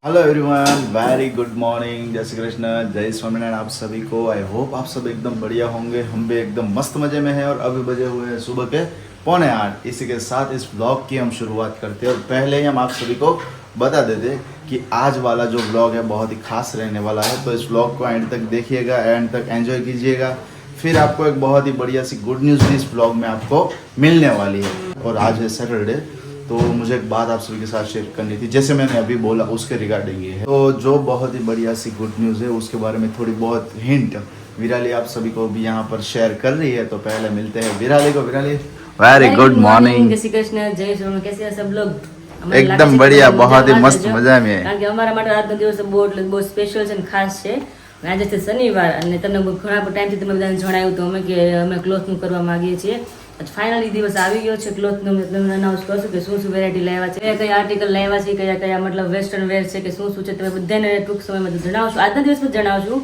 Hello everyone, very good morning, जय श्री कृष्ण, जय स्वामीनारायण। आप सभी को आई होप आप सब एकदम बढ़िया होंगे। हम भी एकदम मस्त मजे में हैं और अभी बजे हुए हैं सुबह के 7:45। इसी के साथ इस ब्लॉग की हम शुरुआत करते हैं और पहले ही हम आप सभी को बता देते कि आज वाला जो ब्लॉग है बहुत ही खास रहने वाला है। तो इस ब्लॉग को एंड तक देखिएगा, एंड तक एंजॉय कीजिएगा। फिर आपको एक बहुत ही बढ़िया सी गुड न्यूज़ भी इस ब्लॉग में आपको मिलने वाली है। और आज है सैटरडे, तो मुझे एक बात आप सभी के साथ शेयर करनी थी, जैसे मैंने अभी बोला उसके रिगार्डिंग ये है। तो जो बहुत ही बढ़िया सी गुड न्यूज़ है उसके बारे में थोड़ी बहुत हिंट विराली आप सभी को भी यहाँ पर शेयर कर रही है। तो पहले मिलते हैं विराली को। Virali, very good morning. जय श्री कृष्ण, जय सोनू, कैसे हैं सब लोग? एकदम बढ़िया, बहुत ही मस्त मजा में। કારણ કે અમારા માટે આજનો દિવસ બહુ સ્પેશિયલ છે અને ખાસ છે. આજે છે શનિવાર અને તમને ઘણા ટાઈમથી તમે બધાને જણાવ્યું હતું અમે ક્લોથનું કરવા માંગીએ છીએ. ફાઇનલી દિવસ આવી ગયો છે. ક્લોથનું તમને અનાઉન્સ કરશું કે શું વેરાયટી લાવ્યા છે, કયા આર્ટિકલ લાવ્યા છે, કયા મતલબ વેસ્ટર્ન વેર છે કે શું છે, તમે બધાને ટૂંક સમયમાં જણાવશું. આજના દિવસમાં જણાવશું.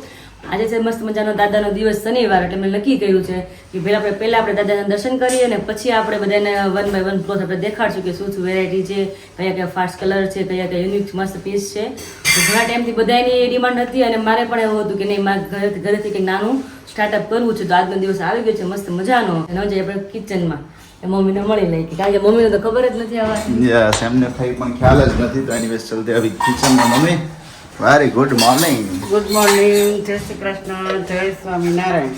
આજે છે મસ્ત મજાનો દાદાનો દિવસ શનિવાર, એટલે મેં નક્કી કર્યું છે કે પહેલા આપણે દાદાના દર્શન કરીએ અને પછી આપણે બધાને વન બાય વન ક્લોથ આપણે દેખાડશું કે શું વેરાયટી છે, કયા ફાસ્ટ કલર છે, કયા યુનિક મસ્ત પીસ છે. તો ઘણા ટાઈમથી બધાની એ ડિમાન્ડ હતી અને મારે પણ એવું હતું કે નહીં, મારે ઘરેથી કંઈક નાનું સ્ટાર્ટઅપ કરવું છે. તો આજનો દિવસ આવી ગયો છે મસ્ત મજાનો. ન જાય આપણે કિચનમાં મમ્મીને મળી લઈ, કારણ કે મમ્મીને તો ખબર જ નથી આવવાની. યસ, એમને કઈ પણ ખ્યાલ જ નથી. તો એની વેસ ચલતે અભી કિચનમાં. Mummy, very good morning. Good morning, જય શ્રી કૃષ્ણ, જય સ્વામિનારાયણ.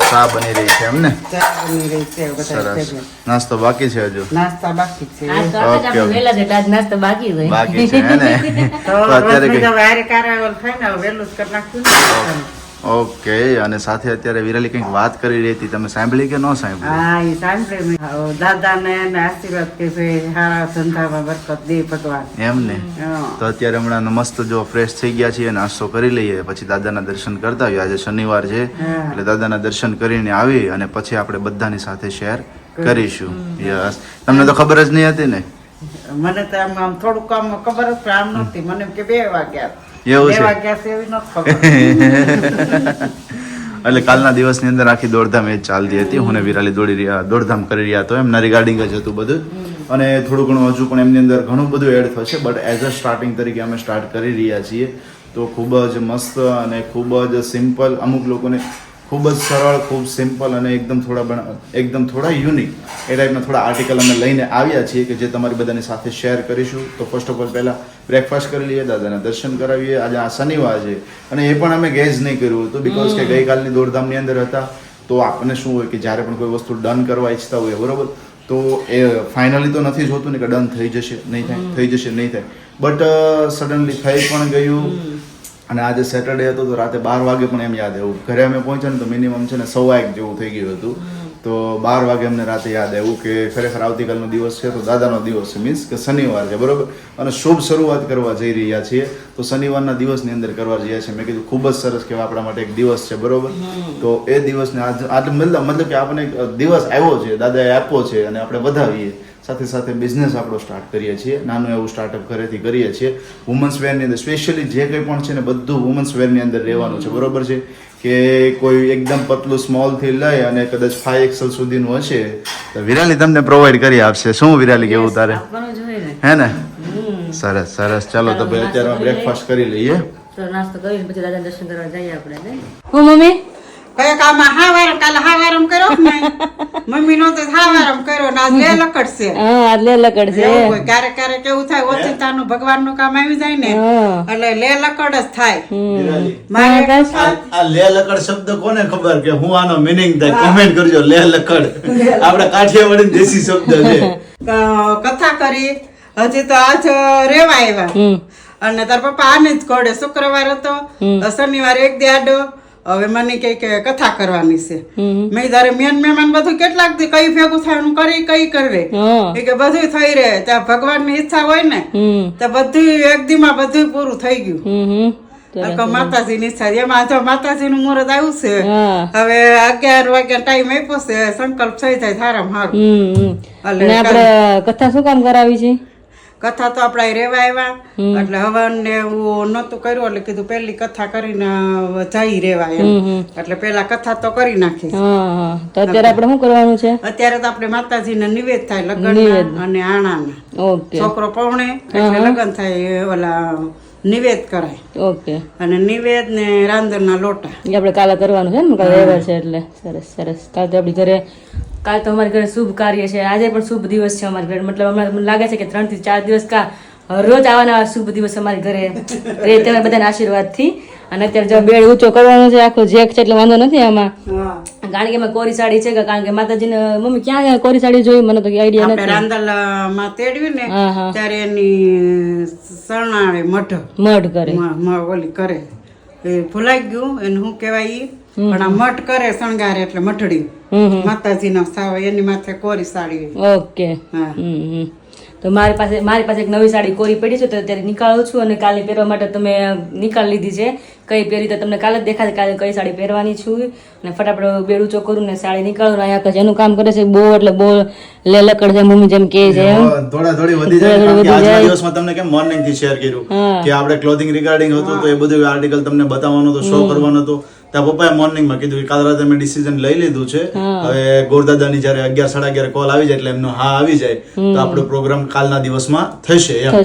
ચા બની રહી છે એમને? ચા બની રહી છે. બધા સરસ. નાસ્તો બાકી છે હજુ? નાસ્તા બાકી છે. આજ તો આપણે વહેલા છે એટલે આજ નાસ્તો બાકી હોય. બાકી છે હે ને? તો અત્યારે રોજ કઈ- બધા વારે કારાવલ થાય ને, વહેલું જ કરી નાખ્યું ને. ઓકે. અને સાથે અત્યારે વિરાલી કંઈક વાત કરી રહી હતી, તમે સાંભળી કે ન સાંભળી? હા, એ સાંભળે મેં. દાદાને એને આશીર્વાદ કે ભાઈ સારા ધંધામાં બરકત દે ભગવાન. એમ ને? હા. તો અત્યારે હમણાં મસ્ત જો ફ્રેશ થઈ ગયા છીએ, નાસ્તો કરી લઈએ, પછી દાદાના દર્શન કરતા આવીએ. આજે શનિવાર છે હા. એટલે દાદાના દર્શન કરીને આવી અને પછી આપણે બધાની સાથે શેર કરીશું. યસ. તમને તો ખબર જ નહીં હતી ને? મને તો આમ થોડુંક આમ ખબર જ પણ આમ નહોતી. મને એમ કે 2 વાગ્યા. એવું 2 છે? વાગ્યા છે એવી નહોતી ખબર. એટલે કાલના દિવસની અંદર આખી દોડધામ એ જ ચાલતી હતી. હું ને વિરાલી દોડધામ કરી રહ્યા તો એમના રિગાર્ડિંગ જ હતું બધું. અને થોડું ઘણું હજુ પણ એમની અંદર ઘણું બધું એડ થશે, બટ એઝ અ સ્ટાર્ટિંગ તરીકે અમે સ્ટાર્ટ કરી રહ્યા છીએ. તો ખૂબ જ મસ્ત અને ખૂબ જ સિમ્પલ, અમુક લોકોને ખૂબ જ સરળ, ખૂબ સિમ્પલ અને એકદમ થોડા યુનિક એ ટાઈપના થોડા આર્ટિકલ અમે લઈને આવ્યા છીએ કે જે તમારી બધાની સાથે શેર કરીશું. તો ફર્સ્ટ ઓફ ઓલ પહેલાં બ્રેકફાસ્ટ કરી લઈએ, દાદાના દર્શન કરાવીએ. આજે આ શનિવાર છે અને એ પણ અમે ગેસ નહીં કર્યું હતું, બિકોઝ કે ગઈકાલની દોડધામની અંદર હતા. તો આપણને શું હોય કે જ્યારે પણ કોઈ વસ્તુ ડન કરવા ઈચ્છતા હોય, બરોબર, તો એ ફાઇનલી તો નથી જોતું ને કે ડન થઈ જશે નહીં થાય, થઈ જશે નહીં થાય, બટ સડનલી થઈ પણ ગયું. અને આજે સેટરડે હતો તો રાતે 12 વાગે પણ એમ યાદ આવ્યું. ઘરે અમે પહોંચ્યા ને તો મિનિમમ છે ને 1:15 જેવું થઈ ગયું હતું. તો 12 વાગે અમને રાતે યાદ આવ્યું કે ખરેખર આવતીકાલનો દિવસ છે તો દાદાનો દિવસ છે, મીન્સ કે શનિવાર છે, બરોબર. અને શુભ શરૂઆત કરવા જઈ રહ્યા છીએ. તો શનિવારના દિવસની અંદર કરવા જઈએ છીએ. મેં કીધું ખૂબ જ સરસ કહેવાય, આપણા માટે એક દિવસ છે, બરોબર. તો એ દિવસને આજે મતલબ કે આપણને એક દિવસ આવ્યો છે, દાદાએ આપ્યો છે અને આપણે વધાવીએ. સાથે સાથે બિઝનેસ આપણો સ્ટાર્ટ કરીએ છીએ, નાનું એવું સ્ટાર્ટઅપ ઘરેથી કરીએ છીએ. વુમન્સ વેરની અંદર સ્પેશિયલી જે કંઈ પણ છે ને બધું વુમન્સ વેરની અંદર રહેવાનું છે, બરોબર છે. કે કોઈ એકદમ પતલું સ્મોલથી લઈ અને કદાચ 5XL સુધીનું હશે તો વિરાલી તમને પ્રોવાઈડ કરી આપશે. શું વિરાલી, કેવું તારે? આપવાનું જ હોય ને. હે ને? સરસ સરસ. ચાલો તો ભાઈ અત્યારે બ્રેકફાસ્ટ કરી લઈએ. તો નાસ્તો કરીને પછી દાદા દર્શન કરવા જઈએ આપણે ને. હું મમ્મી કયો કામમાં હાવારમ કાલે હાવારમ કર્યો ને મમ્મી નો તો હાવારમ કર્યો ને આજ લે લકડ છે. હા આટલે લકડ છે. એવું હોય. ક્યારેક ક્યારેક એવું થાય ઓચિંતાનું ભગવાનનું કામ આવી જાય ને એટલે લે લકડ જ થાય. મારે આ લે લકડ શબ્દ કોને ખબર કે હું આનો મીનિંગ થાય? કોમેન્ટ કરજો. લે લકડ આપડા કાઠિયાવાડી દેશી શબ્દ છે. કથા કરી હજી તો આજ રેવા આવ્યા અને તાર પપ્પા આને જ ઘોડે શુક્રવાર હતો, શનિવાર એક દી આડો. હવે મને કે કથા કરવાની છે. મેં તારે મહેમાન બધું કેટલાક દી કઈ ભેગું થાય કઈ કરે કે બધું થઈ રહે. ત્યાં ભગવાન ની ઈચ્છા હોય ને તો બધું એક દી માં બધું પૂરું થઈ ગયું. માતાજી ની ઈચ્છા એમાં જો માતાજી નું મુહૂર્ત આવ્યું છે. હવે 11 વાગ્યા ટાઈમ આપ્યો છે. સંકલ્પ થઈ જાય સારામાં સારું. આપણે કથા શું કામ કરાવી છે? કથા તો આપડા રેવા આવ્યા એટલે હવન ને એવું નતું કર્યું એટલે કીધું પેલી કથા કરીને જઈ રેવા એમ. એટલે પેલા કથા તો કરી નાખી. તો અત્યારે આપણે શું કરવાનું છે? અત્યારે તો આપણે માતાજીને નિવેદ થાય લગ્ન અને આણાના. છોકરો પૌણે એટલે લગ્ન થાય ઓલા નિવેદ કરાય. ઓકે, અને નિવેદ ને રાંધણના લોટા. એ આપણે કાલે કરવાનું છે ને, કાલે રવિવાર છે એટલે સરસ સરસ. કાલે તો આપણી ઘરે કાલે તો અમારી ઘરે શુભ કાર્ય છે, આજે પણ શુભ દિવસ છે અમારી ઘરે. મતલબ હમણાં મને લાગે છે કે 3 થી 4 દિવસ રોજ આવવાના શુભ દિવસ અમારી ઘરે રહે તમે બધાના આશીર્વાદથી. અને અત્યારે જો બેડ ઊંચો કરવાનો છે, આખો જેક છે એટલે વાંધો નથી આમાં, કારણ કે એમાં કોરી સાડી છે. કારણ કે માતાજીને મમ્મી ક્યાં કોરી સાડી જોઈ, મને તો આઈડિયા આપણે નથી. રાંદલમાં તેડવી ને ત્યારે એની શરણાળે મઢ કરે, ઓલી કરે, એ ભૂલાઈ ગયું એને શું કહેવાય ઈ, પણ આ મઠ કરે શણગારે એટલે મઠડી માતાજીના સાવ એની માથે કોરી સાડી. ઓકે. તો મારી પાસે એક નવી સાડી કોરી પડી છે, તો અત્યારે નીકાળું છું અને કાલે પહેરવા માટે તમે નિકાળ લીધી છે. કઈ પહેરી તો તમને કાલે જ દેખાશે કાલે કઈ સાડી પહેરવાની છું. અને ફટાફટ બેડ ઊંચો કરું ને સાડી નીકાળું. અહીંયા એનું કામ કરે છે બહુ, એટલે બહુ લકડ છે મમ્મી જેમ કે છે. થોડી વધી જાય. આજના દિવસમાં તમને કેમ મોર્નિંગ થી શેર કર્યું કે આપણે ક્લોથિંગ રિગાર્ડિંગ હતું, તો એ બધું આર્ટિકલ તમને બતાવવાનો હતો, શો કરવાનો હતો. ત્યાં પપ્પાએ મોર્નિંગમાં કીધું કે કાલ રાતે મેં ડિસિઝન લઈ લીધું છે, હવે ગોરદાદાની જયારે 11-11:30 કોલ આવી જાય એટલે એમનો હા આવી જાય તો આપણો પ્રોગ્રામ કાલના દિવસમાં થશે એમ.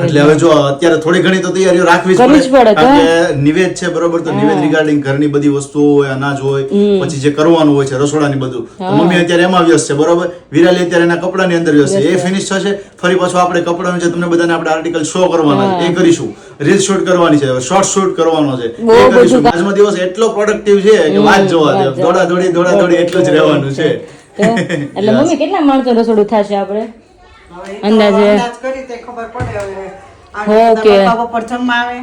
એટલે હવે જો અત્યારે થોડી ઘણી તો તૈયારીઓ રાખવી જ પડે, કારણ કે નિવેદ છે બરોબર, તો નિવેદ રિગાર્ડિંગ ઘરની બધી વસ્તુઓ હોય, અનાજ હોય, પછી જે કરવાનું હોય છે રસોડાની બધું, તો મમ્મી અત્યારે એમાં વ્યસ્ત છે બરોબર. વિરાલી અત્યારે એના કપડાની અંદર વ્યસ્ત છે, એ ફિનિશ થશે. ફરી પાછું આપણે કપડાનું છે તમને બધાને આપણે આર્ટિકલ શો કરવાના છે, એ કરીશું. રીલ શૂટ કરવાની છે, શોર્ટ શૂટ કરવાનો છે, એ કરીશું. આજનો દિવસ એટલો પ્રોડક્ટિવ છે કે વાત જોવા દે, દોડા દોડી એટલું જ રહેવાનું છે. એટલે મમ્મી કેટલા માણસો રસોડું થશે આપણે અંદાજે કરી તે ખબર પડે. હવે બપોર જમવા આવે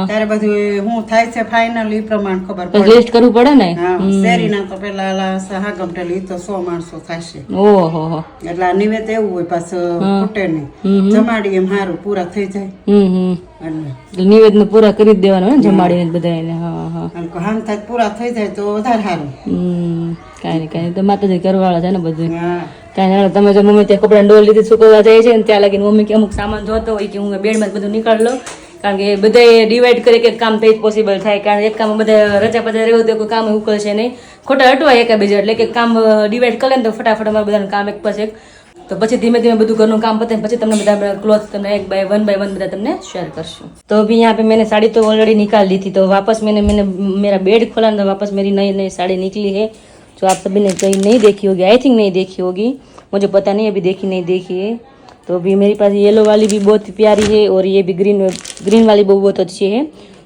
ત્યારે બધું શું થાય છે ફાઇનલ ઈ પ્રમાણે ખબર પડે. લિસ્ટ કરવું પડે ને. શેરીના તો પેલા હાગમટેલી તો 100 માણસો થશે. ઓહો, એટલે આ નિવેદ એવું હોય પાછું ખૂટે નહીં, જમાડી એમ સારું પૂરા થઈ જાય. નિવેદ પૂરા કરી જ દેવાના જમાડીને બધાને. હામ થાય પૂરા થઈ જાય તો વધારે સારું. કાંઈ નહીં તો માતાજી કરવાળા છે ને બધું. કાંઈ નહીં, તમે જો મમ્મી ત્યાં કપડા ડોલ લીધી સુકવવા જાય છે ને ત્યાં લાગીને મમ્મી કે અમુક સામાન જોતો હોય કે હું બેડમાં બધું નીકાળી લઉં, કારણ કે બધા ડિવાઈડ કરે કે કામ તો જ પોસિબલ થાય. કારણ કે એક કામ બધા રચા પચા રહેવું તો કોઈ કામ ઉકળશે નહીં, ખોટા અટવાય એકાબીજા. એટલે કે કામ ડિવાઈડ કરે ને તો ફટાફટ અમારે બધાનું કામ એક પછી એક, તો પછી ધીમે ધીમે બધું ઘરનું કામ પતે પછી તમને બધા ક્લોથ તમને एक बाय वन બધા તમને शेयर करशूँ. तो अभी यहाँ पे मैंने साड़ी तो ऑलरेडी निकाल ली थी, तो वापस मैंने मेरा बेड खोला तो वापस मेरी नई साड़ी निकली है, जो आप सभी ने कहीं नहीं देखी होगी, आई थिंक नहीं देखी होगी, मुझे पता नहीं अभी देखी है. तो अभी मेरे पास येलो वाली भी बहुत प्यारी है और ये भी ग्रीन वाली बहुत अच्छी है.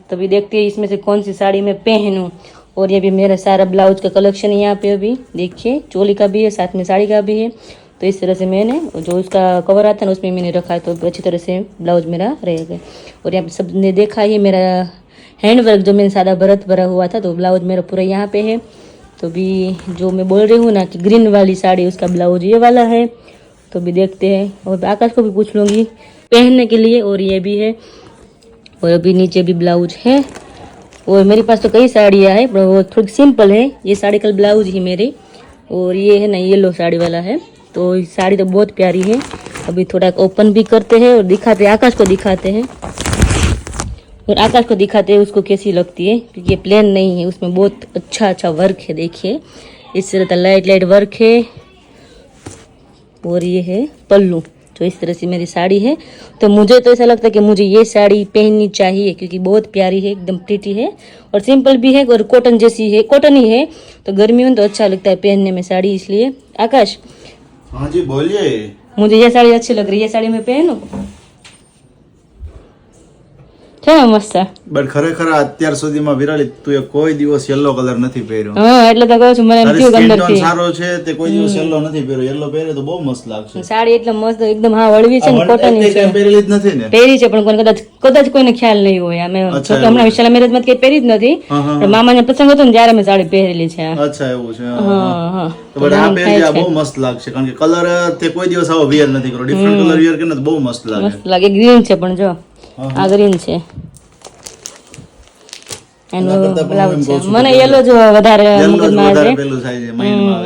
तो अभी देखते हैं इसमें से कौन सी साड़ी मैं पहनूँ. और ये भी मेरा सारा ब्लाउज का कलेक्शन यहाँ पे अभी देखिए, चोली का भी है साथ में साड़ी का भी है. तो इस तरह से मैंने जो उसका कवर आता है ना उसमें मैंने रखा है, तो अच्छी तरह से ब्लाउज मेरा रहेगा. और यहाँ पे सबने देखा ये मेरा हैंड वर्क जो मैंने सादा भरत भरा हुआ था, तो ब्लाउज मेरा पूरा यहाँ पे है. तो अभी जो मैं बोल रही हूँ ना कि ग्रीन वाली साड़ी उसका ब्लाउज ये वाला है. तो अभी देखते हैं, और आकाश को भी पूछ लूँगी पहनने के लिए. और ये भी है, और अभी नीचे भी ब्लाउज है. और मेरे पास तो कई साड़ियाँ हैं पर वो थोड़ी सिंपल है. ये साड़ी का ब्लाउज ही मेरे, और ये है ना येलो साड़ी वाला है. तो साड़ी तो बहुत प्यारी है. अभी थोड़ा ओपन भी करते हैं और दिखाते हैं, आकाश को दिखाते हैं और आकाश को दिखाते हैं उसको कैसी लगती है, क्योंकि ये प्लेन नहीं है, उसमें बहुत अच्छा वर्क है. देखिए इस तरह का लाइट वर्क है. और ये है पल्लू, जो इस तरह से मेरी साड़ी है. तो मुझे तो ऐसा लगता है कि मुझे ये साड़ी पहननी चाहिए, क्योंकि बहुत प्यारी है, एकदम प्रीटी है और सिंपल भी है और कॉटन जैसी है, कॉटन ही है. तो गर्मी में तो अच्छा लगता है पहनने में साड़ी, इसलिए. आकाश हाँ जी बोलिए. मुझे ये साड़ी अच्छी लग रही है, ये साड़ी मैं पहनूं છે ને મસ્ત. બટ ખરેખર અત્યાર સુધીમાં વિરાલી તું કોઈ દિવસ યલો કલર નથી પહેર્યો. હા એટલે તો કહું છું, મને એમ થયું અંદર થી સારો છે તે કોઈ દિવસ યલો નથી પહેર્યો. યલો પહેરે તો બહુ મસ્ત લાગશે. સાડી એટલે મસ્ત એકદમ હા વળવી છે ને, કોટન ની છે. પહેરેલી જ નથી ને? પહેરી છે પણ કોઈને કદાચ કોઈને ખ્યાલ નહીં હોય. અમે હમણાં વિશાલા મેરેજ માં કઈ પહેરી જ નથી, પણ મામાને પ્રસંગ હતો ને જ્યારે મેં સાડી પહેરેલી છે. અચ્છા એવું છે. હા બટ આ પહેરી આ બહુ મસ્ત લાગશે, કારણ કે કલર તે કોઈ દિવસ આવો વિયર નથી કર્યો. ડિફરન્ટ કલર વિયર કરીને બહુ મસ્ત લાગે. મસ્ત લાગે. ગ્રીન છે પણ જો આ ગ્રીન છે. મને યેલો જ વધારે મગજમાં આવે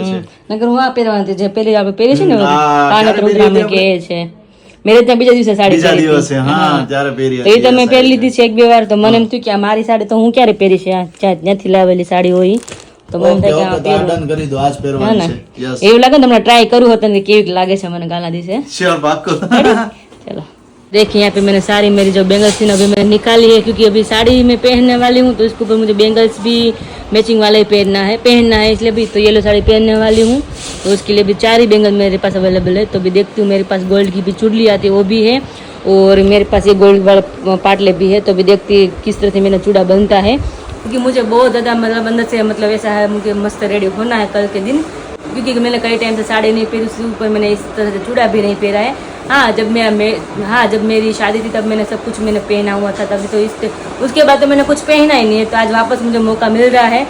છે. નકર હું આ પહેરવાની જે પેલી આપણે પહેરી છે ને કાનતર ઉતરામાં કે છે, મેરે ત્યાં બીજા દિવસે સાડી પહેરી, તો એ તો મેં પહેરી લીધી છે 1-2 વાર. તો મને એમ થયું કે આ મારી સાડી તો હું ક્યારે પહેરી છે, જ્યાંથી લાવેલી સાડી હોય. તો મને થાય કે એવું લાગે ને તમને ટ્રાય કરવું હતું ને કેવી લાગે છે મને કાલના દિવસે. ચલો देखिए यहाँ पे मैंने सारी मेरी जो बैंगल्स थी ना अभी मैंने निकाली है, क्योंकि अभी साड़ी में पहनने वाली हूँ तो इसके ऊपर मुझे बैंगल्स भी मैचिंग वाला ही पहनना है इसलिए भी तो येलो साड़ी पहनने वाली हूँ। तो उसके लिए भी 4 ही बैंगल मेरे पास अवेलेबल है। तो अभी देखती हूँ, मेरे पास गोल्ड की भी चुड़ली आती है वो भी है, और मेरे पास ये गोल्ड वाला पाटले भी है। तो अभी देखती हूँ किस तरह से मेरा चूड़ा बनता है, क्योंकि मुझे बहुत ज़्यादा मतलब अंदर से मतलब ऐसा है, मुझे मस्त रेडी होना है कल के दिन, क्योंकि मैंने कई टाइम से साड़ी नहीं पहनी, उसके ऊपर मैंने इस तरह से चूड़ा भी नहीं पहना है। हाँ जब मेरी शादी थी तब मैंने सब कुछ मैंने पहना हुआ था, तभी तो उसके बाद तो मैंने कुछ पहना ही नहीं है। तो आज वापस मुझे मौका मिल रहा है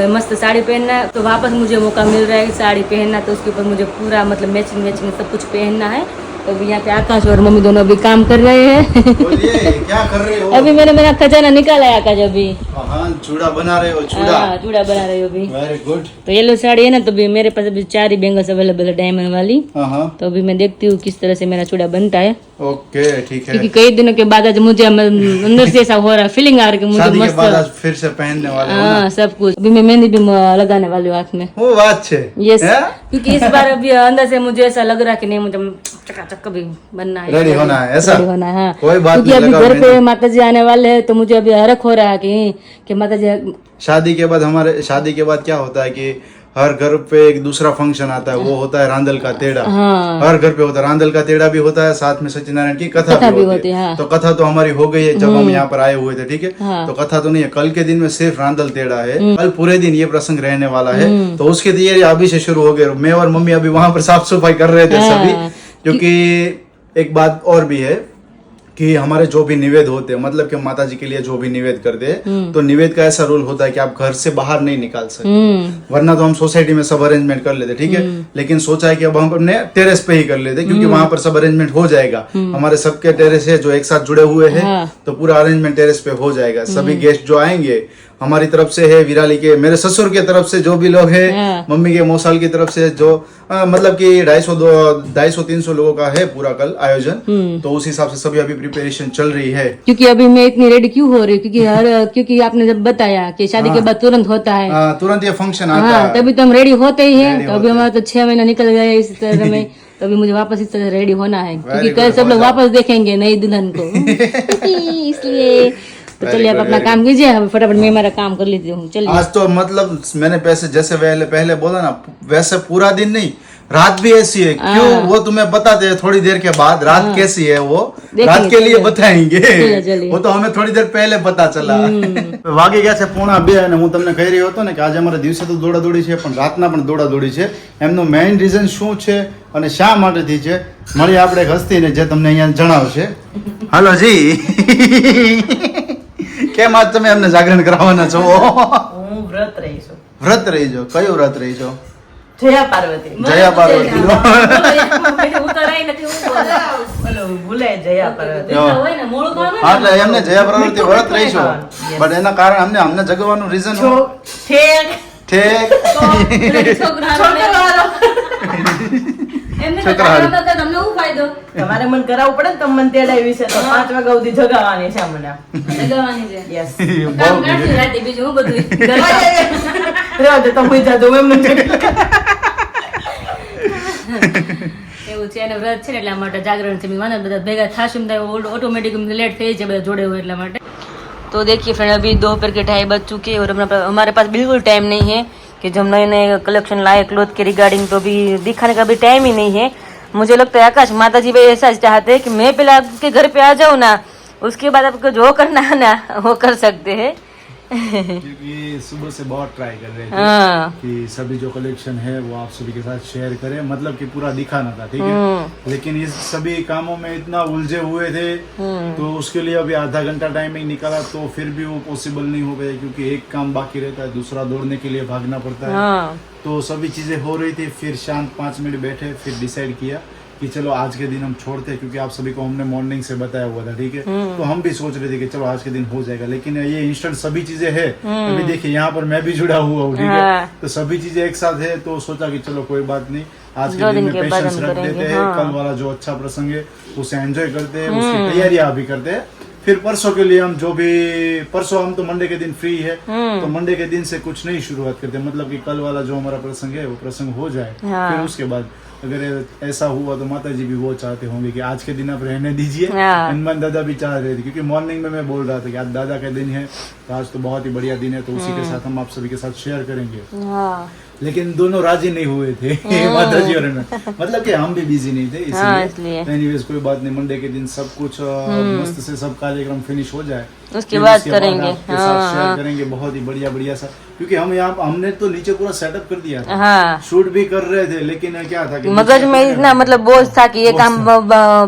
मस्त साड़ी पहनना, तो वापस मुझे मौका मिल रहा है साड़ी पहनना, तो उसके ऊपर मुझे पूरा मतलब मैचिंग सब कुछ पहनना है। तो अभी यहाँ पे आकाश और मम्मी दोनों अभी काम कर रहे हैं। बोलिए क्या कर रहे हो? अभी मैंने मेरा खजाना निकाला है आकाश अभी। हाँ, चूड़ा बना रहे हो? चूड़ा बना रही हो अभी। Very good. तो येलो साड़ी है ना, तो अभी मेरे पास अभी 4 ही बैंगल्स अवेलेबल है डायमंड वाली। तो अभी मैं देखती हूँ किस तरह से मेरा चूड़ा बनता है। ओके ठीक है। क्योंकि कई दिनों के बाद आज मुझे अंदर से ऐसा हो रहा है, फीलिंग आ रही है कि मुझे मस्त आज फिर से पहनने वाले हो हाँ सब कुछ। अभी मैं मेहंदी भी लगाने वाली हूँ हाथ में। वो बात है। यस, क्योंकि इस बार अभी अंदर से मुझे ऐसा लग रहा है कि नहीं, मुझे चकाचक भी बनना है, रेडी होना है, ऐसा रेडी होना है। हाँ, कोई बात क्योंकि नहीं, अभी घर पे माता जी आने वाले हैं, तो मुझे अभी हरक हो रहा है कि माता जी शादी के बाद क्या होता है कि हर घर पे एक दूसरा फंक्शन आता है, वो होता है रांदल का तेड़ा। हाँ। हर घर पे होता है रांदल का तेड़ा भी होता है, साथ में सत्यनारायण की कथा भी होती है। हाँ। तो कथा तो हमारी हो गई है जब हम यहाँ पर आए हुए थे, ठीक है। हाँ। तो कथा तो नहीं है, कल के दिन में सिर्फ रांदल तेड़ा है। कल पूरे दिन ये प्रसंग रहने वाला है, तो उसकी तैयारी अभी से शुरू हो गई। मैं और मम्मी अभी वहां पर साफ सफाई कर रहे थे सभी, क्योंकि एक बात और भी है कि हमारे जो भी निवेद होते हैं, मतलब कि माता जी के लिए जो भी निवेद करते हैं, तो निवेद का ऐसा रूल होता है कि आप घर से बाहर नहीं निकाल सकते, वरना तो हम सोसाइटी में सब अरेंजमेंट कर लेते, ठीक है। लेकिन सोचा है कि अब हम अपने टेरेस पे ही कर लेते, क्योंकि वहां पर सब अरेंजमेंट हो जाएगा। हमारे सबके टेरेस है जो एक साथ जुड़े हुए हैं, तो पूरा अरेंजमेंट टेरेस पे हो जाएगा। सभी गेस्ट जो आएंगे हमारी तरफ से है, विराली के, मेरे ससुर के तरफ से जो भी लोग हैं, मम्मी के मौसाल की तरफ से जो मतलब कि 250-300 लोगों का है पूरा कल आयोजन। तो उस हिसाब से सभी अभी प्रिपरेशन चल रही है। क्योंकि अभी मैं इतनी रेडी क्यों हो रही हूँ, क्योंकि आपने जब बताया कि शादी के बाद तुरंत होता है, तुरंत ये फंक्शन आता है, तभी तो हम रेडी होते ही हैं। तो अभी हमारा तो 6 महीना निकल गया इस तरह में, तो अभी मुझे वापस इस तरह रेडी होना है, क्योंकि कल सब लोग वापस देखेंगे नई दुल्हन को। इसलिए तो चलिए आप अपना काम कीजिए, फटाफट मैं मेरा काम कर लेती हूँ। चलिए आज तो मतलब मैंने जैसे पहले बोला ना, वैसे पूरा दिन नहीं, रात भी ऐसी है। क्यों, वो तुम्हें बताते हैं थोड़ी देर के बाद। रात कैसी है वो रात के लिए बताएंगे, वो तो हमें थोड़ी देर पहले पता चला। વાગી ગયા છે 1:30 અને હું તમને કહી રહ્યો હતો ને કે આજે અમારા દિવસે તો દોડાદોડી છે, પણ રાતના પણ દોડાદોડી છે। એમનું મેઇન રીઝન શું છે અને શા માટેથી છે, મળીએ આપણે એક હસ્તીને જે તમને અહીંયા જણાવશે। હાલો जी, કેમ આજ તમે અમને જાગરણ કરાવવાના છો? હું વ્રત રહી છું। વ્રત રહી છો? કયું વ્રત રહી છો? જયા પાર્વતી। જયા પાર્વતી નો ભૂલાય જયા પાર્વતી। એટલે એમને જયા પાર્વતી વ્રત રહી છો, બટ એના કારણે અમને જગવાનું રીઝન ઠેક ઠેક તમારે મને કરાવવું પડે ને, તમે મને તેડાવી છે તો 5 વાગ્યા સુધી જગાવવાની છે મને। યસ તો હું જાજો એમને એવું છે, અને વ્રત છે ને એટલા માટે જાગરણ છે, બધા ભેગા થાશું ઓટોમેટિક લેટ થઈ જાય બધા જોડે हुए એટલા માટે। तो देखिए फ्रेंड, अभी दोपहर के 2:30 बज चुके हैं और हमारे पास बिल्कुल टाइम नहीं है कि जब नए नए कलेक्शन लाए क्लोथ के रिगार्डिंग, तो अभी दिखाने का भी टाइम ही नहीं है। मुझे लगता है आकाश माता जी भाई ऐसा चाहते हैं कि मैं पहले आपके घर पे आ जाऊँ ना, उसके बाद आपको जो करना है ना वो कर सकते हैं। क्योंकि सुबह से बहुत ट्राई कर रहे थे कि सभी जो कलेक्शन है वो आप सभी के साथ शेयर करें, मतलब कि पूरा दिखाना था, ठीक है। लेकिन इस सभी कामों में इतना उलझे हुए थे, तो उसके लिए अभी आधा घंटा टाइमिंग निकाला, तो फिर भी वो पॉसिबल नहीं हो गया, क्योंकि एक काम बाकी रहता है, दूसरा दौड़ने के लिए भागना पड़ता है। तो सभी चीजें हो रही थी, फिर शांत 5 मिनट बैठे, फिर डिसाइड किया कि चलो आज के दिन हम छोड़ते हैं, क्योंकि आप सभी को हमने मॉर्निंग से बताया हुआ था, ठीक है। तो हम भी सोच रहे थे कि चलो आज के दिन हो जाएगा, लेकिन ये इंस्टेंट सभी चीजें है। अभी देखिए यहाँ पर मैं भी जुड़ा हुआ हूँ, ठीक है। तो सभी चीजें एक साथ है, तो सोचा कि चलो कोई बात नहीं, आज के दिन में पेशेंस रख देते हैं, कल वाला जो अच्छा प्रसंग है उसे एंजॉय करते हैं, उसकी तैयारियां अभी करते हैं। फिर परसों के लिए हम जो भी, परसों हम तो मंडे के दिन फ्री है, तो मंडे के दिन से कुछ नई शुरुआत करते हैं, मतलब कि कल वाला जो हमारा प्रसंग है वो प्रसंग हो जाए, फिर उसके बाद अगर ऐसा हुआ तो माता जी भी वो चाहते होंगे कि आज के दिन आप रहने दीजिए। हाँ। हनुमान दादा भी चाह रहे थे, क्योंकि मॉर्निंग में मैं बोल रहा था कि आज दादा का दिन है, तो आज तो बहुत ही बढ़िया दिन है, तो उसी के साथ हम आप सभी के साथ शेयर करेंगे। हाँ लेकिन दोनों राजी नहीं हुए थे माता जी और मैं, मतलब कि हम भी बिजी नहीं थे हाँ, इसलिए। इसलिए। एनीवेज कोई बात नहीं, मंडे के दिन सब कुछ मस्त से सब कार्यक्रम फिनिश हो जाए, उसके फिर बाद उसके करेंगे। आपके साथ शेयर करेंगे बहुत ही बढ़िया बढ़िया सा, क्योंकि हम यहाँ हमने तो नीचे पूरा सेटअप कर दिया था, हाँ शूट भी कर रहे थे, लेकिन क्या था कि मगज में इतना मतलब बोझ था कि ये काम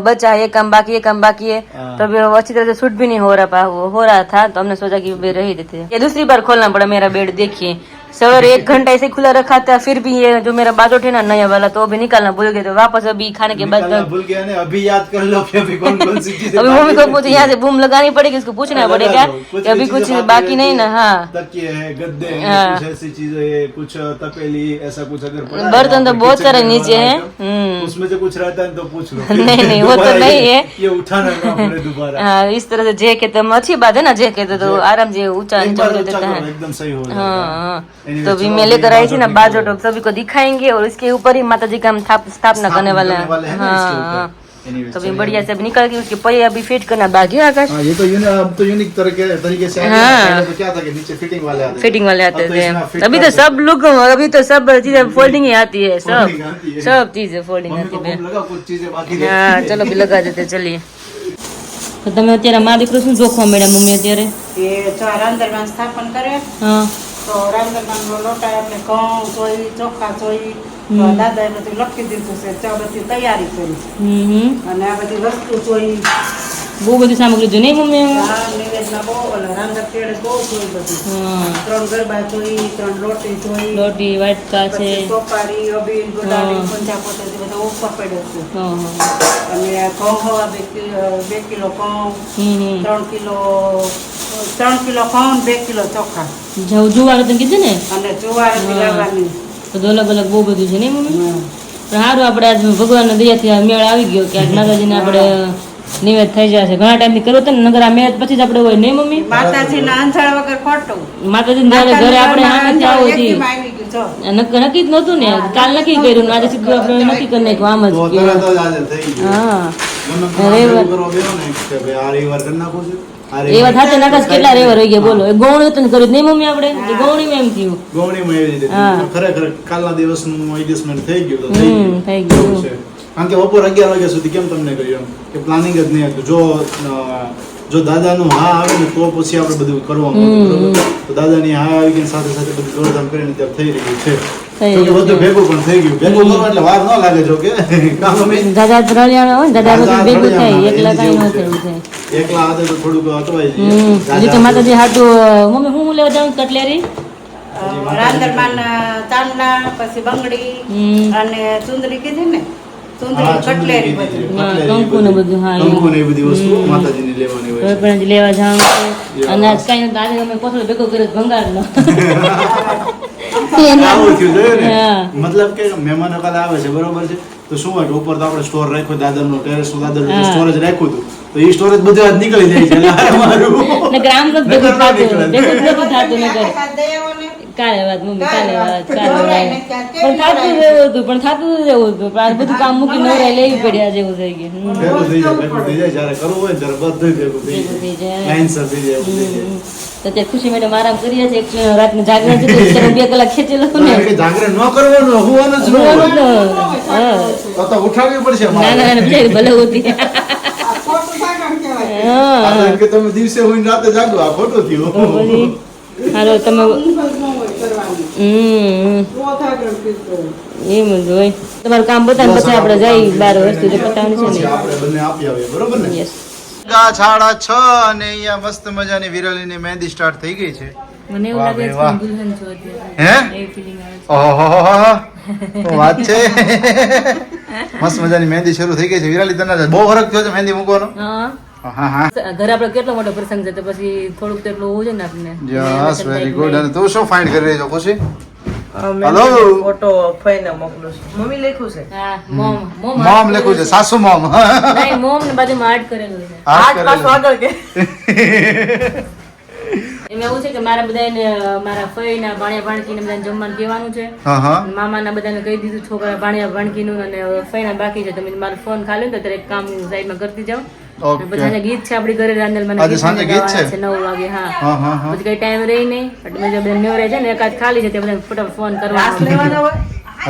बचा, ये काम बाकी, ये काम बाकी है, तो अभी वो अच्छी तरह से शूट भी नहीं हो रहा था, तो हमने सोचा कि वे रह देते। ये दूसरी बार खोलना पड़ा मेरा बेड, देखिए सर 1 घंटा ऐसे खुला रखा था, फिर भी ये जो मेरा बाजू थे ना नया वाला, तो अभी निकालना भूल गए, तो वापस अभी खाने के बाद निकालना भूल गया ने, अभी याद कर लो कि अभी कौन कौन सी चीजें अभी मम्मी को मुझे यहाँ से बूम लगानी पड़ेगी, उसको पूछना लगा पड़ेगा दो, कुछ कि अभी भी कुछ चीजें बाकी नहीं रहती ना। है, हाँ तकिए है, गद्दे हैं, हाँ। कुछ ऐसी चीजें है, कुछ तपेली, ऐसा कुछ अगर पड़ा है बर्तन तो वहाँ पे बहुत किचन सारे में नीचे वाला हैं। आइटम, उसमें से कुछ रहता है तो पूछ लो। नहीं, वो तो दोबारा नहीं ये- है। ये उठाना ना पड़े दोबारा। हाँ, इस तरह से जे के तो अच्छी बात है ना, जे के तो आराम से ऊंचा एक नीचा बार हो ऊंचा देता करो, है। एकदम सही हो जाता हाँ है। हाँ। Anyway, तो अभी चलो, मैं अभी लेकर आई थी ना बाजू बाजोट, सभी को दिखाएंगे और इसके ऊपर ही माता जी का हम स्थापना करने वाले हैं। हाँ, Anyway, तो अभी बढ़िया से अभी निकल के उसके परे अभी फिट करना बाकी है आकाश। हाँ, ये तो अब तो यूनिक तरीके से आ गया। हाँ। पहले तो क्या था कि नीचे फिटिंग वाले आते थे। फिटिंग वाले आते अब तो थे, इसमें fit अभी तो कर सब लोग, अभी तो सब चीजें फोल्डिंग ही आती है, Folding आती है। सब चीजें फोल्डिंग मम्मी आती को है। भूख लगा, कुछ चीजें बाकी હા रहती ચલો है। બી લગા દેતે ચલીએ. તો તમે અત્યારે મા દીકરો શું જોખવા મળ્યા મમ્મી અત્યારે? એ જો રાંધણમાં સ્થાપન કરે હા તો રાંધણમાં લોટા આપણે ઘઉં ચોઈ ચોખા ચોઈ દાદાએ બધું લખી દીધું છે, ચા બધી તૈયારી કરી છે અને આ બધી વસ્તુ ચોઈ બહુ બધી સામગ્રી જો નહીં મમ્મી? આ નિવેદના બહુ ઓલા રાંધણ તેડે બહુ ચોઈ બધી હા 3 ગરબા ચોઈ 3 રોટી ચોઈ રોટી વાટકા છે. પછી સોપારી અબીલ ગુલાબી પંજા પોતે બધા ઉપર પડ્યો છે હા હા અને ઘઉં હવા 2 કિલો ઘઉં 3 કિલો ઘઉં 2 કિલો ચોખા જુવાર તમે કીધું ને, અને જુવાર લાવવાની બધું અલગ અલગ બહુ બધું છે નહીં મમ્મી? પણ સારું આપણે આજ ભગવાનના દયાથી આ મેળ આવી ગયો કે આજ માતાજીને આપણે નિવેદ થઈ જશે. ઘણા ટાઈમથી કર્યો હતો ને, નગર આ મેળ પછી જ આપણે હોય નહીં મમ્મી? માતાજીના અંજાળ વગર ખોટું માતાજી ઘરે આવો અંજાળ હતી એકદમ આવી ગયું જો નક્કી જ નહોતું ને, કાલ નક્કી કર્યું ને આજે સીધું આપણે નક્કી કરી નાખ્યું આમ તો જ. તરત જ હાજર થઈ ગયું. હા મને તો રેવર. આમ કરવા બેહો ને કે ભાઈ આ રવિવાર કરી નાખું છું. આ એ વાત રવિવાર સાચી નાકાશ કેટલા રેવર રહી ગયા બોલો. એ ગૌણી હતું ને કર્યું જ નહીં મમ્મી આપણે? એ ગૌણીમાં એમ થયું. ગૌણીમાં એવી રીતે હા. થયું. ખરેખર કાલના દિવસનું એડજસ્ટમેન્ટ થઈ ગયું તો થઈ ગયું. થઈ ગયું. એવું છે. કારણ કે બપોર 11 વાગ્યા સુધી કેમ તમને કહ્યું એમ કે પ્લાનિંગ જ નહીં હતું. જો દાદાનું હા આવે ને તો પછી આપણે બધું કરવાનું હતું, બરોબર? તો દાદાની હા આવી ગઈ સાથે સાથે બધું દોડધામ કરીને ત્યાં થઈ રહ્યું છે. થઈ જો કે રહ્યું બધું છે. ભેગું પણ થઈ ગયું. ભેગું કરવા એટલે વાર ન લાગે, જો કે કામ અમે દાદા ત્રણિયાણા હોય ને, દાદા બધું દાદા ભેગું થાય, ત્રણિયાણા, એકલા એની કાંઈ ન જેવું થયું છે. છે. એકલા હાથે તો થોડુંક અટવાઈ નીચે જાય. માતાજી હાટું મમ્મી હું લેવા જાઉં કટલેરી? રાંધણમાં ચાંદલા પછી બંગડી અને ચુંદડી કીધી ને, ચુંદડી કટલેરી બધી હા, કંકુ ને બધું, હા, એ. કંકુ ને એ બધી વસ્તુ માતાજીને લેવાની હોય હવે છે. પણ હજી લેવા જવાનું છે. અને આજ કાંઈ નતું, આજે અમે કોથળો ભેગો કર્યો ભંગારનો. આવું થયું, જોયું ને? હા. મતલબ કે મહેમાનો કાલે આવે છે, બરોબર છે, તો શું હોય કે ઉપર તો આપણે સ્ટોર રાખ્યો, દાદરનો ટેરેસ દાદરનું સ્ટોરેજ રાખ્યું હતું, તો એ સ્ટોરેજ બધું આજ નીકળી જાય છે. એટલે હારું. નકર આમ નથી ભેગું નકર ના થતું, નીકળે. ભેગું જ નથી થતું નકર. આ દયાઓને કાલે વાત મમ્મી, કાલે વાત, કાલે કાલે વાત. વાત. પણ થતું જ રહેવું હતું, પણ થતું જ રહેવું હતું. પણ આ બધું કામ મૂકી નવરાઈ લેવી પડી, આ જેવું થઈ ગયું. ભેગું થઈ જાય, ભેગું થઈ જાય. જ્યારે કરવું હોય ને ત્યારે બધું ભેગું થઈ ભેગું થઈ જાય. જાય. લાઈનસર થઈ જાય, એવું થઈ જાય. તો અત્યારે ખુશી મેડમ આરામ કરીએ છીએ. એક રાતને જાગરણ છે, તો અત્યારે 2 કલાક ખેંચી લઉં ને. કારણ કે જાગરણ ન કરવાનું, હોવાનું જ ન હોવાનું હોય. જ ન હોય. હા. તો ઉઠાડવી પડશે ના મારે. ના ના, બિચારી ભલે હોતી. આ ખોટું જાગરણ કહેવાય. હા. કારણ કે તમે દિવસે હોઈને રાતે જાગો, આ ખોટું તો થયું. પછી હાલો તમે ઊંઘ જ ન હોય કરવાની. તો જાગરણ કીધું. એમ જ હોય. તમારું કામ બતાવીને પછી આપણે જઈ 12 વસ્તુ જે પતાવવાની છે પછી ને. આપણે બંને આપી આવીએ, બરોબર ને? યસ. 6:30 અને અહીંયા મસ્ત મજાની વિરલીની મહેંદી સ્ટાર્ટ થઈ ગઈ છે. મને એવું વાહ લાગે છે ભાઈ, વાહ. કે દુલ્હન છો અત્યારે. હે? એ feeling આવે છે. ઓહો વાત છે. મસ્ત મજાની મહેંદી શરૂ થઈ ગઈ છે. વિરાલી તને બહુ ફરક થયો છે મહેંદી મૂકવાનો? હા. હા હા ઘરે આપણે કેટલો મોટો પ્રસંગ છે, તો પછી થોડુંક તો એટલું હોવું છે ને આપણે. Yes very good. અને તું શું ફાઇન્ડ કરી રહી છો ખુશી? મેં Hello. ફોટો ફઈને મોકલું છું. મમ્મી લખ્યું છે હા, મોમ મોમ લખ્યું છે, સાસુ મોમ. નહીં, મોમ ને બાજુમાં આર્ટ કરેલું છે. હાથ આઠ પાછું કરેલું. આગળ કે એમાં એવું છે કે મારા બધાને મારા ફઈના ભાણિયા ભાણકીને બધાને જમવાનું કહેવાનું છે. હા હા અને મામાના બધાને કહી દીધું છોકરા ભાણિયા ભાણકીનું અને ફઈના બાકી છે. તમે મારો ફોન ખાલી તો ત્યારે એક કામ સાઈડમાં કરતી જાઓ. ઓકે. અને પછી આજે ગીત છે આપણી ઘરે રાંદલમાં આજે સાંજે ગીત છે? 9 વાગે. હા હા હા હા પછી કઈ ટાઈમ રહી નહીં એટલે મેં બધા નેવરાય છે ને એકાદ ખાલી છે તે બધા ફટાફટ ફોન કરવા લેવાના હોય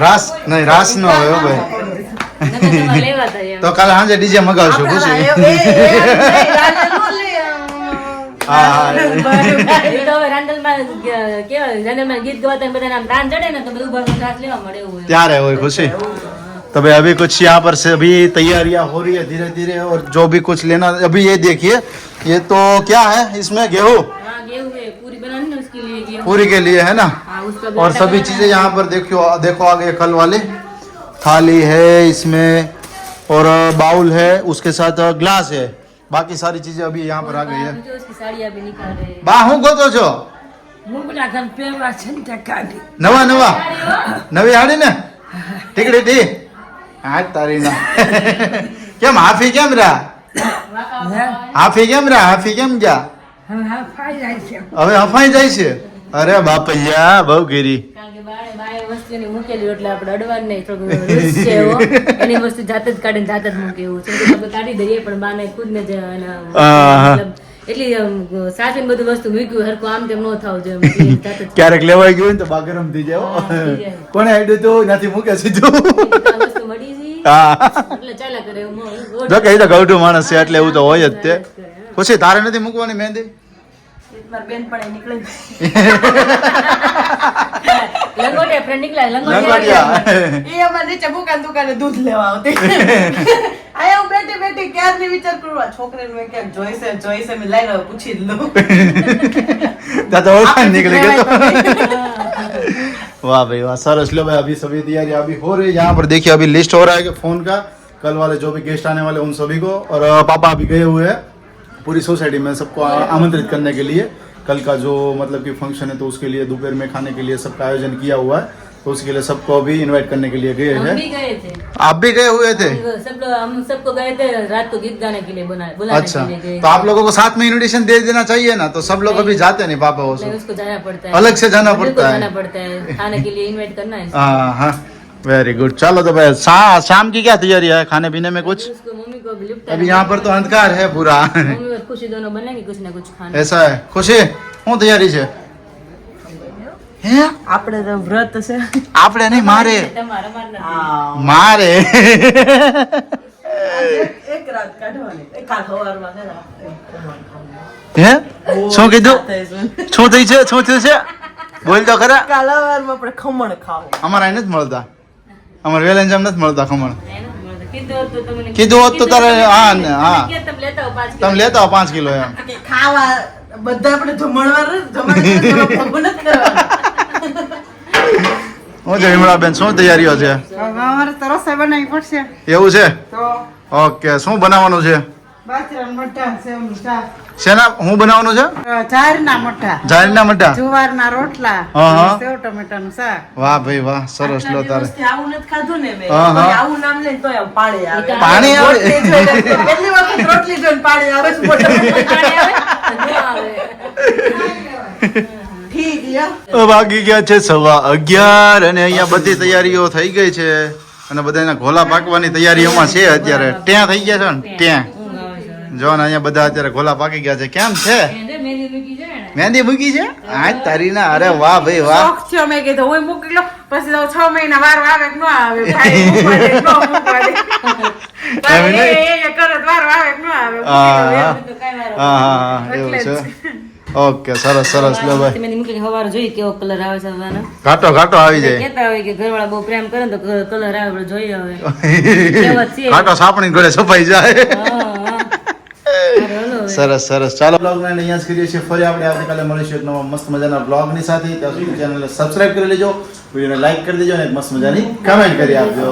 રાસ નહીં રાસ ન હોય હો ભાઈ. લેવા હતા એમ. તો કાલે સાંજે ડીજે મગાવશું ખુશી. હા હા એ તો હવે રાંદલમાં કેવાય રાંદલમાં ગીત ગવાતા બધાને આમ દાન ચડે ને તો બધું ભરનું ઘાસ લેવા મળે એવું હોય. ત્યારે હોય खुशी. तो भाई अभी कुछ यहाँ पर से अभी तैयारियां हो रही है धीरे धीरे और जो भी कुछ लेना अभी ये देखिए ये तो क्या है इसमें गेहूँ हाँ गेहूं है पूरी बनानी है उसके लिए गेहूं. पूरी के लिए है ना हाँ उसका भी और आटा सभी बनाना चीजें यहाँ पर देखो देखो आगे कल वाले थाली है इसमें और बाउल है उसके साथ ग्लास है बाकी सारी चीजें अभी यहाँ पर आ गई है मुझे उसकी साड़ियाँ भी निकाल रहे हैं. बा હું ગોતો છો નવા નવા નવી હાડી ને ટીકડી ટી હા તારી ના કેમ હાફી કેમ રહ્યા હાફી કેમ રહ્યા હાફી કેમ ગયા હવે હફાઈ જાય છે અરે બાપૈયા બહુ ગીરી કારણ કે બાએ વસ્તુની મૂકેલી એટલે આપણે અડવાનું નહીં થોડું રૂલ્સ છે એવો એની વસ્તુ જાતે જ કાઢીને જાતે જ મૂકે એવું છે કે આપણે કાઢી દઈએ પણ બાને ખુદને જ મતલબ એટલી સાચવીને બધું વસ્તુ મૂક્યું હરખું આમ તેમ ન થાવું જોઈએ એમ જાતે જ ક્યારેક લેવાઈ ગયું ને તો બા ગરમ થઈ જાય હા, થઈ જાય. કોને આઈડ્યું તો નથી મૂકે સીધું આ વસ્તુ મળી ગઈ હા એટલે ચાલ્યા કરે એવું જો કે એ તો ગૌઢું માણસ છે એટલે એવું તો હોય જ તે પછી તારે નથી મૂકવાની મહેંદી મારી બેન પણ નીકળે લંગોટિયા ફ્રેન્ડ નીકળ્યા લંગોટિયા. એ અમારે નીચે દુકાને દૂધ લેવા આવતી આયા હું બેઠી બેઠી ક્યારની વિચાર કરું આ છોકરીનું એ ક્યાંક જોઈશે મેં લાઈને હવે પૂછી જ લઉં ત્યાં તો ઓળખાણ નીકળી ગયો वाह भाई वाह सरस लो भाई अभी सभी तैयारी अभी हो रही है यहाँ पर देखिए अभी लिस्ट हो रहा है कि फोन का कल वाले जो भी गेस्ट आने वाले उन सभी को और पापा अभी गए हुए हैं पूरी सोसाइटी में सबको आमंत्रित करने के लिए कल का जो मतलब कि फंक्शन है तो उसके लिए दोपहर में खाने के लिए सबका आयोजन किया हुआ है तो उसके लिए सबको अभी इनवाइट करने के लिए गए हम हैं भी गए थे आप भी गए हुए थे हम सबको गए थे रात को गीत गाने के लिए बुलाने अच्छा के लिए गए तो आप लोगों को साथ में इन्विटेशन दे देना चाहिए ना तो सब लोग अभी जाते नहीं पापा वो नहीं सब उसको जाना पड़ता है अलग से जाना बिल्कुल पड़ता है। जाना पड़ता है खाने के लिए इनवाइट करना है हाँ हाँ वेरी गुड चलो तो भाई शाम की क्या तैयारी है खाने पीने में कुछ उसको मम्मी को भी लिफ्ट अभी यहाँ पर तो अंधकार है पूरा मम्मी और खुशी दोनों बनेंगे कुछ ना कुछ खाना ऐसा है खुशी હું તૈયારી છે હે આપણે તો વ્રત છે આપણે નહીં મારે તમારા મારના મારે એક રાત કાઢવાની કાલ સવારમાં છે ને હે શું કીધું શું થઈ છે શું થયું છે બોલ તો ખરા કાલ સવારમાં આપણે ખમણ ખાવું અમારે અહીં નથી મળતા અમારે વેલેન્જામ નથી મળતા ખમણ કીધું કીધું હોત તો તારે હા ને હા કે તમે લેતા હો 5 તમે લેતા હો 5 કિલો એમ કે ખાવા બધા આપણે જમણવાર નથી હું છે વિમળાબેન શું તૈયારીઓ છે અમારે તો રસોઈ બનાવવી પડશે એવું છે તો ઓકે શું બનાવવાનું છે બાજરાના મઠ્ઠા સેવનું શાક શેના હું બનાવવાનું છે જારના મઠ્ઠા જારીના મટા જુવારના રોટલા હા, હા. સેવ ટમેટાનું શાક વાહ ભાઈ વાહ સરસ લો તારે આવું નથી ખાધું ને મેં હા, હા. કોઈ આવું નામ લઈને તોય આમ પાણી આવે પાણી આવે? રોટલી જોઈને પહેલી વખત રોટલી જોઈને પાણી આવે છે ઠીક લ્યો વાગી ગયા છે 11:15 અને અહીંયા બધી તૈયારીઓ થઈ ગઈ છે અને બધાના ઘોલા પાકવાની તૈયારીઓમાં છે અત્યારે ત્યાં થઈ ગયા છે ને ત્યાં જો ને અહીંયા બધા અત્યારે ઘોલા પાકી ગયા છે કેમ છે મહેંદી મૂકી છે આ તારી ના અરે વાહ ભાઈ વાહ શોખ છે મેં કીધું હું મૂકી લો પછી તો 6 મહિના વાર આવે કે ન આવે ભાઈ મૂકવા દે, ન મૂકવા દે. એમ નહીં? એ કરે તો વાર આવે કે ન આવે હા મૂકી હા લો હા હા એવું છે ઓકે સરસ સરસ લો ભાઈ મેં મૂકી હવારે જોઈ કેવો કલર આવે છે હવાનો ઘાટો ઘાટો આવી જાય કેતા હોય કે ઘરવાળા બહુ પ્રેમ કરે ને તો કલર આવે આપણે જોઈએ હવે કહેવત છે. ઘાટો સાપણી ગળે છપાઈ જાય હા, હા. હાલો, હવે. સરસ સરસ ચાલો બ્લોગ ને અહીંયા જ કરીએ છીએ ફરી આપણે આવતીકાલે મળીશું એક નવા મસ્ત મજાના બ્લોગ ની સાથે ત્યાં સુધી ચેનલને સબસ્ક્રાઇબ કરી લેજો વિડીયોને લાઈક કરી દેજો અને એક મસ્ત મજાની કમેન્ટ કરી આપજો